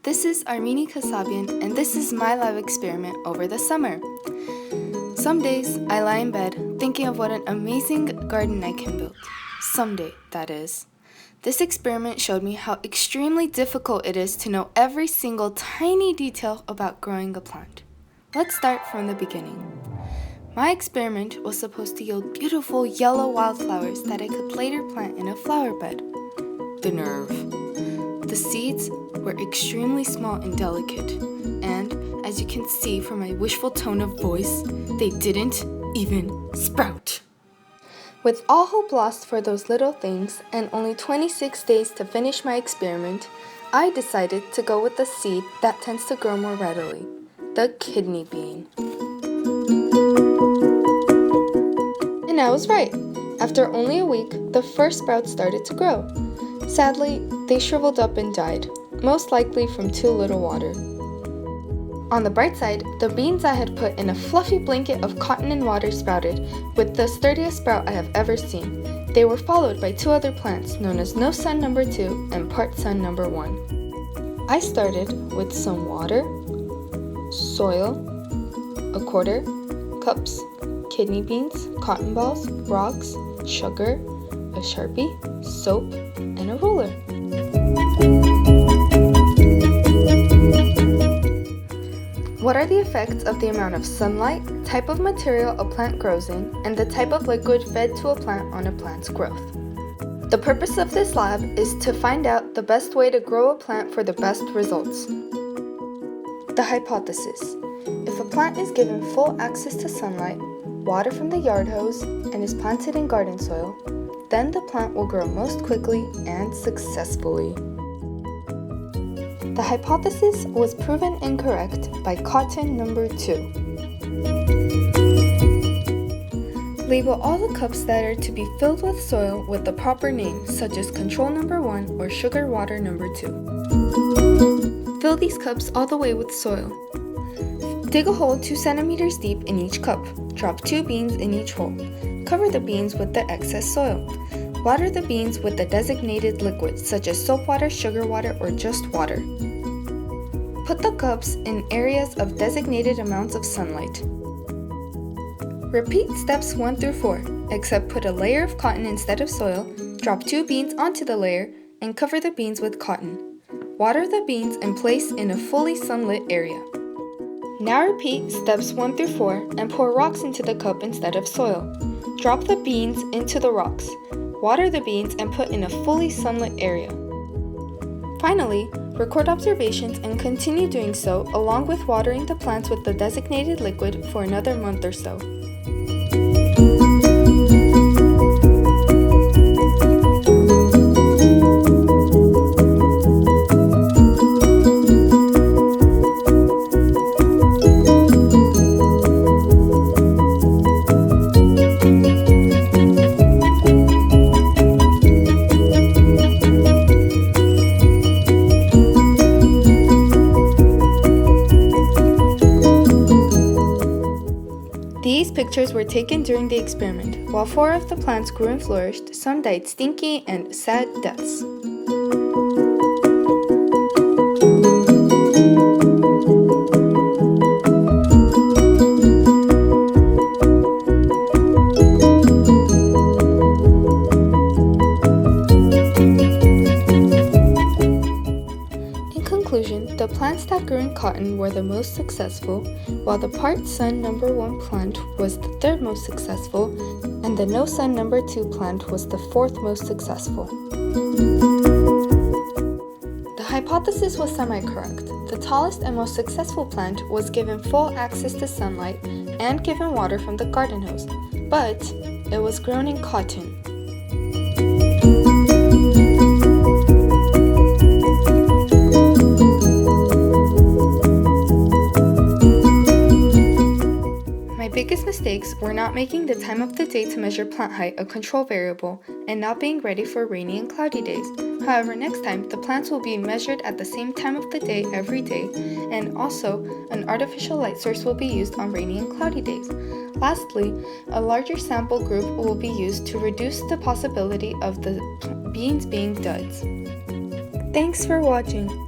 This is Armine Kasabyan, and this is my lab experiment over the summer. Some days, I lie in bed thinking of what an amazing garden I can build. Someday, that is. This experiment showed me how extremely difficult it is to know every single tiny detail about growing a plant. Let's start from the beginning. My experiment was supposed to yield beautiful yellow wildflowers that I could later plant in a flower bed. The nerve. The seeds were extremely small and delicate, and as you can see from my wishful tone of voice, they didn't even sprout. With all hope lost for those little things and only 26 days to finish my experiment, I decided to go with the seed that tends to grow more readily, the kidney bean. And I was right. After only a week, the first sprouts started to grow. Sadly, they shriveled up and died, most likely from too little water. On the bright side, the beans I had put in a fluffy blanket of cotton and water sprouted, with the sturdiest sprout I have ever seen. They were followed by two other plants known as No Sun No. 2 and Part Sun No. 1. I started with some water, soil, a quarter, cups, kidney beans, cotton balls, rocks, sugar, a Sharpie, soap, and a ruler. What are the effects of the amount of sunlight, type of material a plant grows in, and the type of liquid fed to a plant on a plant's growth? The purpose of this lab is to find out the best way to grow a plant for the best results. The hypothesis. If a plant is given full access to sunlight, water from the yard hose, and is planted in garden soil, then the plant will grow most quickly and successfully. The hypothesis was proven incorrect by cotton No. 2. Label all the cups that are to be filled with soil with the proper name, such as Control No. 1 or Sugar Water No. 2. Fill these cups all the way with soil. Dig a hole 2 centimeters deep in each cup. Drop 2 beans in each hole. Cover the beans with the excess soil. Water the beans with the designated liquid, such as soap water, sugar water, or just water. Put the cups in areas of designated amounts of sunlight. Repeat steps 1 through 4, except put a layer of cotton instead of soil, drop 2 beans onto the layer, and cover the beans with cotton. Water the beans and place in a fully sunlit area. Now repeat steps 1 through 4 and pour rocks into the cup instead of soil. Drop the beans into the rocks. Water the beans and put in a fully sunlit area. Finally, record observations and continue doing so along with watering the plants with the designated liquid for another month or so. These pictures were taken during the experiment. While 4 of the plants grew and flourished, some died stinky and sad deaths. The plants that grew in cotton were the most successful, while the Part Sun No. 1 plant was the third most successful, and the No Sun No. 2 plant was the fourth most successful. The hypothesis was semi-correct. The tallest and most successful plant was given full access to sunlight and given water from the garden hose, but it was grown in cotton. Biggest mistakes were not making the time of the day to measure plant height a control variable and not being ready for rainy and cloudy days. However, next time, the plants will be measured at the same time of the day every day, and also an artificial light source will be used on rainy and cloudy days. Lastly, a larger sample group will be used to reduce the possibility of the beans being duds. Thanks for watching.